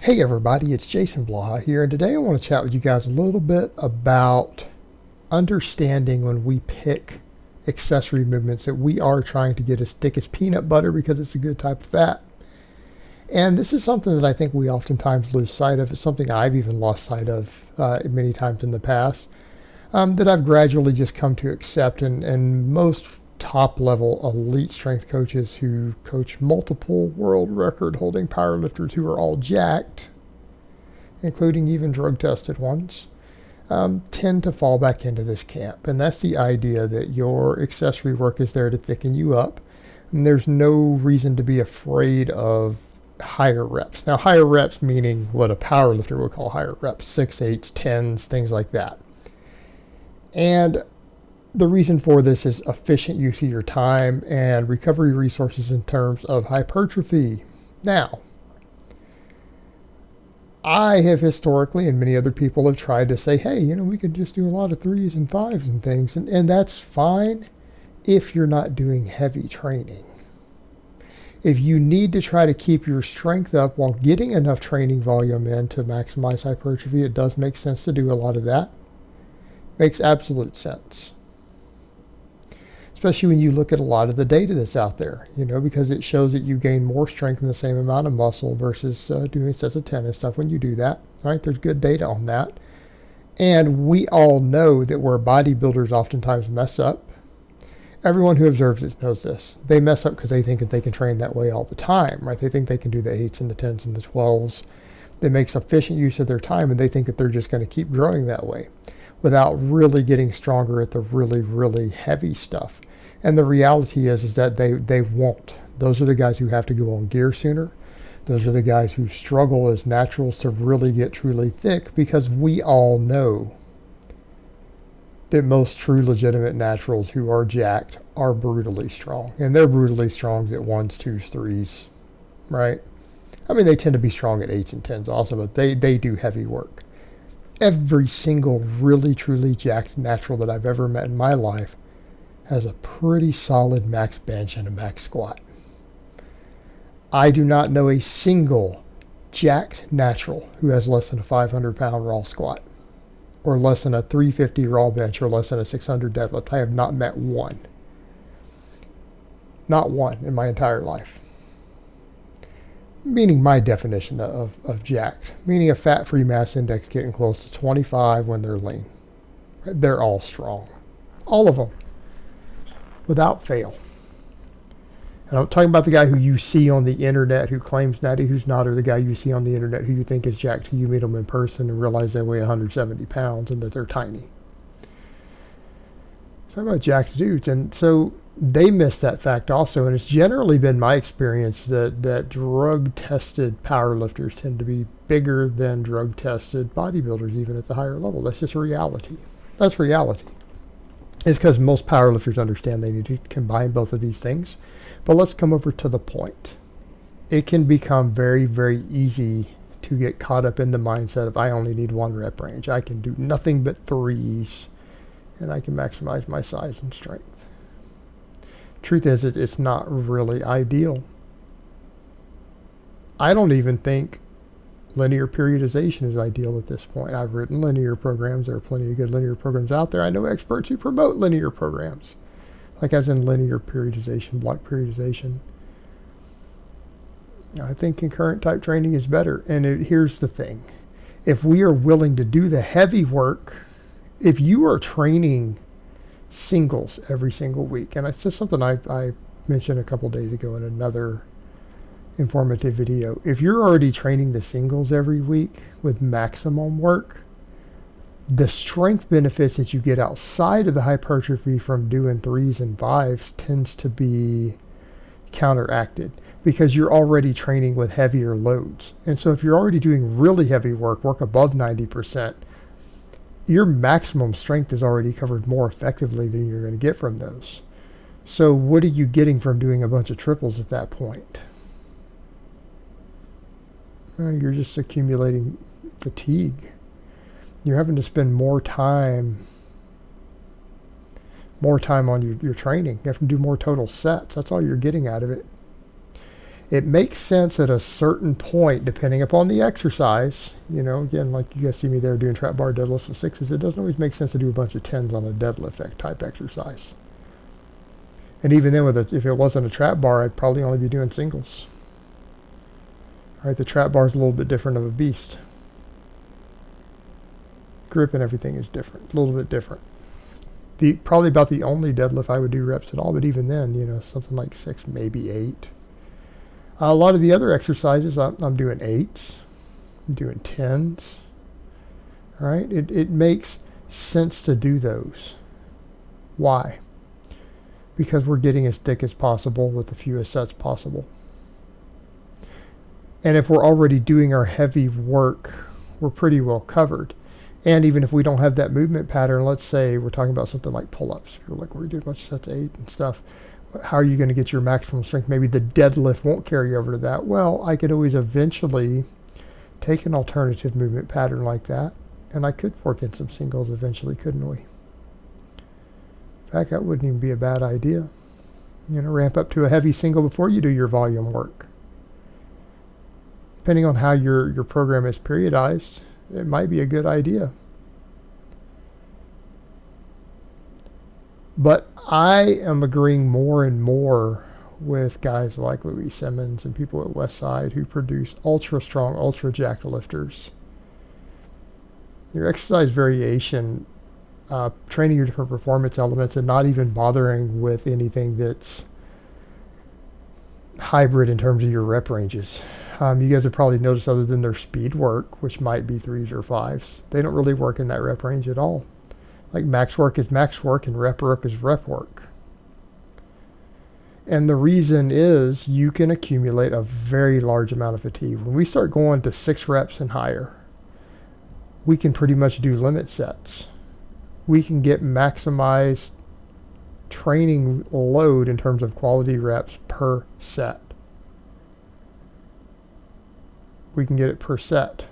Hey everybody, it's Jason Blaha here, and today I want to chat with you guys a little bit about understanding when we pick accessory movements that we are trying to get as thick as peanut butter because it's a good type of fat. And this is something that I think we oftentimes lose sight of. It's something I've even lost sight of many times in the past, that I've gradually just come to accept, and most top level elite strength coaches who coach multiple world record holding powerlifters who are all jacked, including even drug tested ones, tend to fall back into this camp. And that's the idea that your accessory work is there to thicken you up, and there's no reason to be afraid of higher reps. Now, higher reps meaning what a powerlifter would call higher reps: 6, 8s, 10s, things like that. And the reason for this is efficient use of your time and recovery resources in terms of hypertrophy. Now, I have historically, and many other people have tried to say, hey, we could just do a lot of 3s and 5s and things. And that's fine if you're not doing heavy training. If you need to try to keep your strength up while getting enough training volume in to maximize hypertrophy, it does make sense to do a lot of that. Makes absolute sense. Especially when you look at a lot of the data that's out there, because it shows that you gain more strength in the same amount of muscle versus doing sets of 10 and stuff when you do that, right? There's good data on that. And we all know that where bodybuilders oftentimes mess up, everyone who observes it knows this. They mess up because they think that they can train that way all the time, right? They think they can do the 8s and the 10s and the 12s. They make sufficient use of their time, and they think that they're just going to keep growing that way without really getting stronger at the really, really heavy stuff. And the reality is that they won't. Those are the guys who have to go on gear sooner. Those are the guys who struggle as naturals to really get truly thick, because we all know that most true legitimate naturals who are jacked are brutally strong. And they're brutally strong at 1s, 2s, 3s, right? I mean, they tend to be strong at 8s and 10s also, but they do heavy work. Every single really, truly jacked natural that I've ever met in my life has a pretty solid max bench and a max squat. I do not know a single jacked natural who has less than a 500-pound raw squat, or less than a 350 raw bench, or less than a 600 deadlift. I have not met one. Not one in my entire life. Meaning my definition of jacked. Meaning a fat-free mass index getting close to 25 when they're lean. They're all strong. All of them. Without fail. And I'm talking about the guy who you see on the internet who claims natty, who's not, or the guy you see on the internet who you think is jacked, who you meet them in person and realize they weigh 170 pounds and that they're tiny. Talking about jacked dudes. And so they miss that fact also. And it's generally been my experience that drug-tested powerlifters tend to be bigger than drug-tested bodybuilders, even at the higher level. That's just reality. That's reality. It's because most powerlifters understand they need to combine both of these things. But let's come over to the point. It can become very, very easy to get caught up in the mindset of, I only need 1 rep range. I can do nothing but 3s, and I can maximize my size and strength. Truth is, it's not really ideal. I don't even think linear periodization is ideal at this point. I've written linear programs. There are plenty of good linear programs out there. I know experts who promote linear programs, like as in linear periodization, block periodization. I think concurrent type training is better. And here's the thing. If we are willing to do the heavy work, if you are training singles every single week, and it's just something I mentioned a couple days ago in another informative video. If you're already training the singles every week with maximum work, the strength benefits that you get outside of the hypertrophy from doing 3s and 5s tends to be counteracted, because you're already training with heavier loads. And so if you're already doing really heavy work above 90%, your maximum strength is already covered more effectively than you're going to get from those. So what are you getting from doing a bunch of triples at that point? You're just accumulating fatigue. You're having to spend more time on your training. You have to do more total sets. That's all you're getting out of it. It makes sense at a certain point, depending upon the exercise. You know, again, like you guys see me there doing trap bar deadlifts and sixes, it doesn't always make sense to do a bunch of tens on a deadlift type exercise. And even then, if it wasn't a trap bar, I'd probably only be doing singles. All right, the trap bar is a little bit different of a beast. Grip and everything is different, a little bit different. Probably about the only deadlift I would do reps at all, but even then, you know, something like 6, maybe 8. A lot of the other exercises, I'm doing 8s, I'm doing 10s. All right, it makes sense to do those. Why? Because we're getting as thick as possible with the fewest sets possible. And if we're already doing our heavy work, we're pretty well covered. And even if we don't have that movement pattern, let's say we're talking about something like pull-ups. You're like, we're doing a bunch of sets of 8 and stuff. How are you going to get your maximum strength? Maybe the deadlift won't carry over to that. Well, I could always eventually take an alternative movement pattern like that, and I could work in some singles eventually, couldn't we? In fact, that wouldn't even be a bad idea. You know, ramp up to a heavy single before you do your volume work. Depending on how your program is periodized, it might be a good idea. But I am agreeing more and more with guys like Louis Simmons and people at Westside who produce ultra strong, ultra jacked lifters. Your exercise variation, training your different performance elements and not even bothering with anything that's hybrid in terms of your rep ranges. You guys have probably noticed, other than their speed work, which might be 3s or 5s, they don't really work in that rep range at all. Like max work is max work and rep work is rep work. And the reason is you can accumulate a very large amount of fatigue. When we start going to 6 reps and higher, we can pretty much do limit sets. We can get maximized training load in terms of quality reps per set. We can get it per set.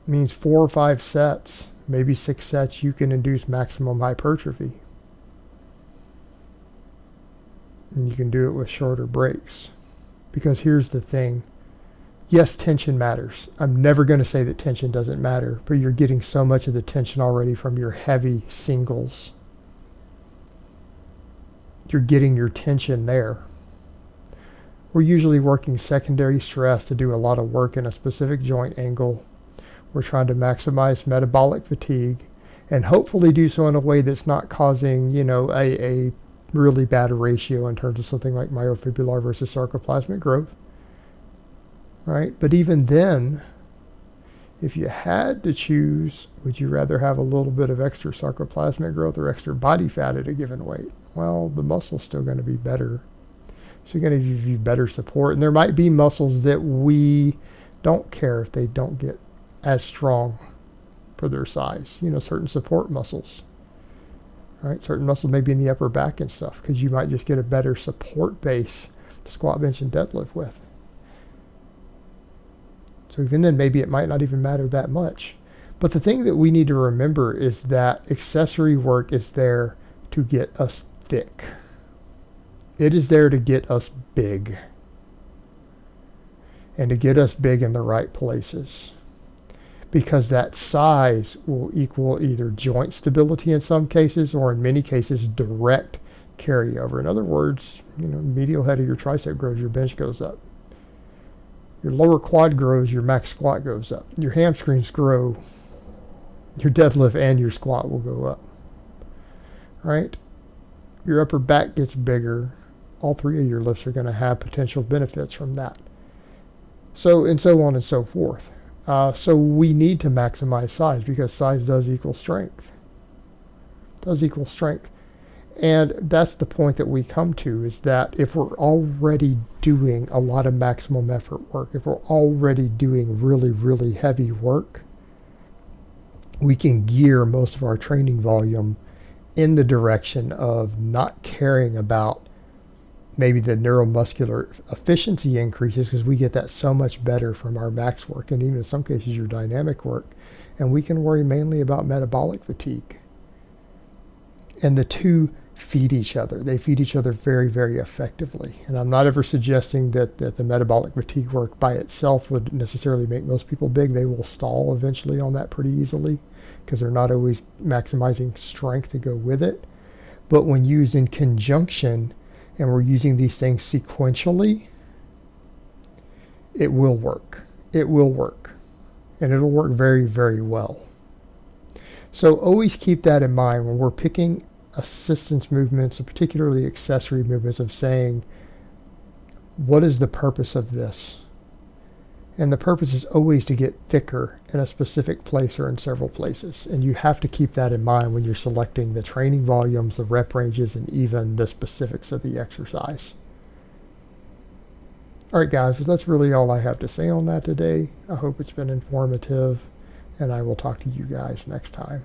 It means 4 or 5 sets, maybe 6 sets, you can induce maximum hypertrophy. And you can do it with shorter breaks. Because here's the thing. Yes, tension matters. I'm never going to say that tension doesn't matter, but you're getting so much of the tension already from your heavy singles. You're getting your tension there. We're usually working secondary stress to do a lot of work in a specific joint angle. We're trying to maximize metabolic fatigue and hopefully do so in a way that's not causing, you know, a really bad ratio in terms of something like myofibrillar versus sarcoplasmic growth. Right? But even then, if you had to choose, would you rather have a little bit of extra sarcoplasmic growth or extra body fat at a given weight? Well, the muscle's still going to be better. So you're going to give you better support. And there might be muscles that we don't care if they don't get as strong for their size. You know, certain support muscles. Right? Certain muscles maybe in the upper back and stuff, because you might just get a better support base to squat, bench, and deadlift with. So even then, maybe it might not even matter that much. But the thing that we need to remember is that accessory work is there to get us thick. It is there to get us big. And to get us big in the right places. Because that size will equal either joint stability in some cases, or in many cases, direct carryover. In other words, you know, medial head of your tricep grows, your bench goes up. Your lower quad grows, your max squat goes up. Your hamstrings grow, your deadlift and your squat will go up. Right? Your upper back gets bigger. All 3 of your lifts are going to have potential benefits from that. So, and so on and so forth. So we need to maximize size, because size does equal strength. Does equal strength. And that's the point that we come to, is that if we're already doing a lot of maximum effort work, if we're already doing really, really heavy work, we can gear most of our training volume in the direction of not caring about maybe the neuromuscular efficiency increases, because we get that so much better from our max work, and even in some cases your dynamic work. And we can worry mainly about metabolic fatigue. And the two feed each other. They feed each other very, very effectively. And I'm not ever suggesting that the metabolic fatigue work by itself would necessarily make most people big. They will stall eventually on that pretty easily because they're not always maximizing strength to go with it. But when used in conjunction and we're using these things sequentially, it will work. It will work. And it'll work very, very well. So always keep that in mind when we're picking assistance movements, particularly accessory movements, of saying, what is the purpose of this? And the purpose is always to get thicker in a specific place or in several places. And you have to keep that in mind when you're selecting the training volumes, the rep ranges, and even the specifics of the exercise. All right, guys, that's really all I have to say on that today. I hope it's been informative, and I will talk to you guys next time.